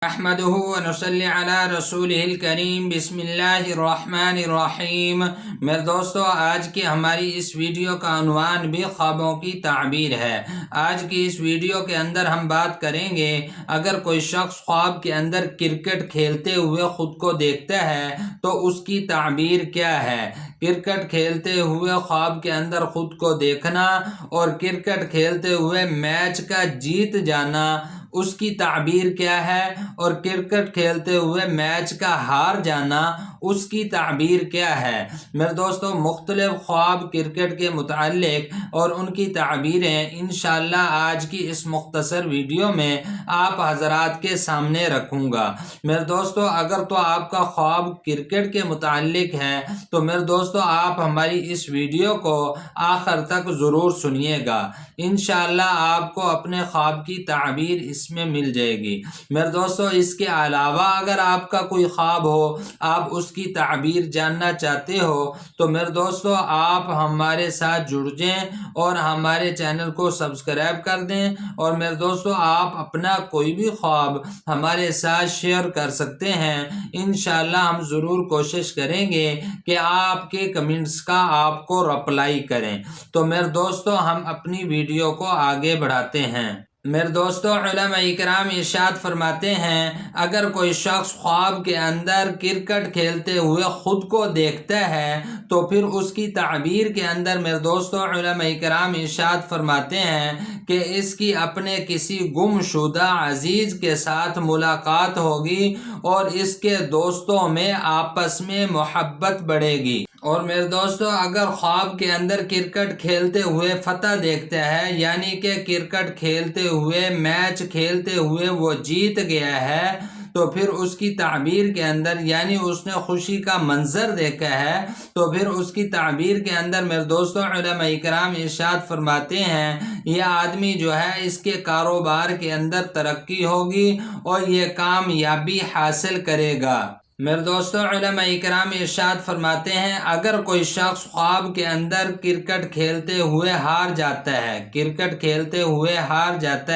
احمدہ ونصلی علی رسولہ الکریم بسم اللہ الرحمن الرحیم۔ میرے دوستو، آج کی ہماری اس ویڈیو کا عنوان بھی خوابوں کی تعبیر ہے۔ آج کی اس ویڈیو کے اندر ہم بات کریں گے، اگر کوئی شخص خواب کے اندر کرکٹ کھیلتے ہوئے خود کو دیکھتا ہے تو اس کی تعبیر کیا ہے۔ کرکٹ کھیلتے ہوئے خواب کے اندر خود کو دیکھنا اور کرکٹ کھیلتے ہوئے میچ کا جیت جانا، اس کی تعبیر کیا ہے، اور کرکٹ کھیلتے ہوئے میچ کا ہار جانا، اس کی تعبیر کیا ہے۔ میرے دوستو، مختلف خواب کرکٹ کے متعلق اور ان کی تعبیریں انشاءاللہ آج کی اس مختصر ویڈیو میں آپ حضرات کے سامنے رکھوں گا۔ میرے دوستو، اگر تو آپ کا خواب کرکٹ کے متعلق ہے تو میرے دوستو آپ ہماری اس ویڈیو کو آخر تک ضرور سنیے گا۔ انشاءاللہ آپ کو اپنے خواب کی تعبیر اس میں مل جائے گی۔ میرے دوستو، اس کے علاوہ اگر آپ کا کوئی خواب ہو، آپ اس کی تعبیر جاننا چاہتے ہو تو میرے دوستو آپ ہمارے ساتھ جڑ جائیں اور ہمارے چینل کو سبسکرائب کر دیں، اور میرے دوستو آپ اپنا کوئی بھی خواب ہمارے ساتھ شیئر کر سکتے ہیں۔ انشاءاللہ ہم ضرور کوشش کریں گے کہ آپ کے کمنٹس کا آپ کو رپلائی کریں۔ تو میرے دوستو ہم اپنی ویڈیو کو آگے بڑھاتے ہیں۔ میرے دوستو، علماء اکرام ارشاد فرماتے ہیں، اگر کوئی شخص خواب کے اندر کرکٹ کھیلتے ہوئے خود کو دیکھتا ہے تو پھر اس کی تعبیر کے اندر میرے دوستو علماء اکرام ارشاد فرماتے ہیں کہ اس کی اپنے کسی گمشدہ عزیز کے ساتھ ملاقات ہوگی اور اس کے دوستوں میں آپس میں محبت بڑھے گی۔ اور میرے دوستو، اگر خواب کے اندر کرکٹ کھیلتے ہوئے فتح دیکھتا ہے، یعنی کہ کرکٹ کھیلتے ہوئے میچ کھیلتے ہوئے وہ جیت گیا ہے، تو پھر اس کی تعبیر کے اندر، یعنی اس نے خوشی کا منظر دیکھا ہے، تو پھر اس کی تعبیر کے اندر میرے دوستو علماء اکرام ارشاد فرماتے ہیں، یہ آدمی جو ہے اس کے کاروبار کے اندر ترقی ہوگی اور یہ کامیابی حاصل کرے گا۔ میرے دوستو، علماء اکرام ارشاد فرماتے ہیں، اگر کوئی شخص خواب کے اندر کرکٹ کھیلتے ہوئے ہار جاتا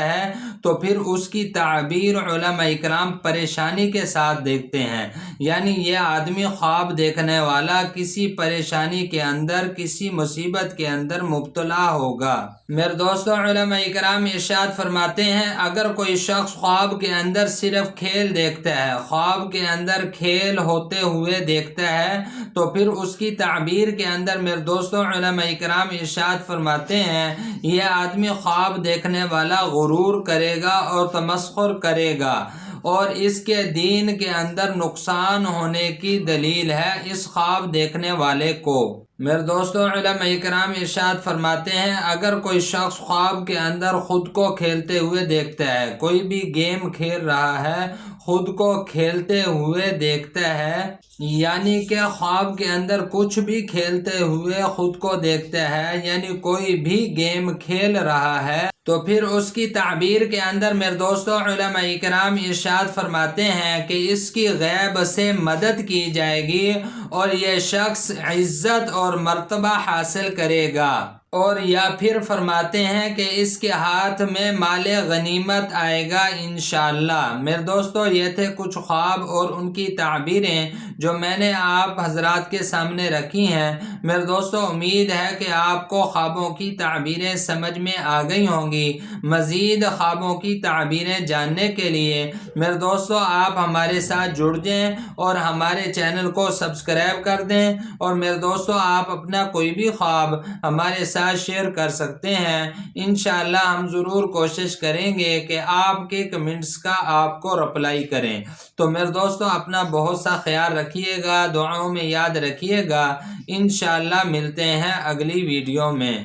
ہے تو پھر اس کی تعبیر علماء اکرام پریشانی کے ساتھ دیکھتے ہیں، یعنی یہ آدمی خواب دیکھنے والا کسی پریشانی کے اندر، کسی مصیبت کے اندر مبتلا ہوگا۔ میرے دوستو، علماء اکرام ارشاد فرماتے ہیں، اگر کوئی شخص خواب کے اندر صرف کھیل دیکھتا ہے، خواب کے اندر کھیل ہوتے ہوئے دیکھتا ہے، تو پھر اس کی تعبیر کے اندر میرے دوستو علماء اکرام ارشاد فرماتے ہیں، یہ آدمی خواب دیکھنے والا غرور کرے گا اور تمسخر کرے گا، اور اس کے دین کے اندر نقصان ہونے کی دلیل ہے اس خواب دیکھنے والے کو۔ میرے دوستو، علماء اکرام ارشاد فرماتے ہیں، اگر کوئی شخص خواب کے اندر خود کو کھیلتے ہوئے دیکھتا ہے، کوئی بھی گیم کھیل رہا ہے، خود کو کھیلتے ہوئے دیکھتا ہے، یعنی کہ خواب کے اندر کچھ بھی کھیلتے ہوئے خود کو دیکھتا ہے، یعنی کوئی بھی گیم کھیل رہا ہے، تو پھر اس کی تعبیر کے اندر میرے دوستو علماء اکرام ارشاد فرماتے ہیں کہ اس کی غیب سے مدد کی جائے گی اور یہ شخص عزت اور مرتبہ حاصل کرے گا، اور یا پھر فرماتے ہیں کہ اس کے ہاتھ میں مال غنیمت آئے گا انشاءاللہ۔ میرے دوستو، یہ تھے کچھ خواب اور ان کی تعبیریں جو میں نے آپ حضرات کے سامنے رکھی ہیں۔ میرے دوستو، امید ہے کہ آپ کو خوابوں کی تعبیریں سمجھ میں آ گئی ہوں گی۔ مزید خوابوں کی تعبیریں جاننے کے لیے میرے دوستو آپ ہمارے ساتھ جڑ جائیں اور ہمارے چینل کو سبسکرائب کر دیں، اور میرے دوستو آپ اپنا کوئی بھی خواب ہمارے ساتھ شیئر کر سکتے ہیں۔ انشاءاللہ ہم ضرور کوشش کریں گے کہ آپ کے کمنٹس کا آپ کو رپلائی کریں۔ تو میرے دوستو اپنا بہت سا خیال رکھیے گا، دعاؤں میں یاد رکھیے گا۔ انشاءاللہ ملتے ہیں اگلی ویڈیو میں۔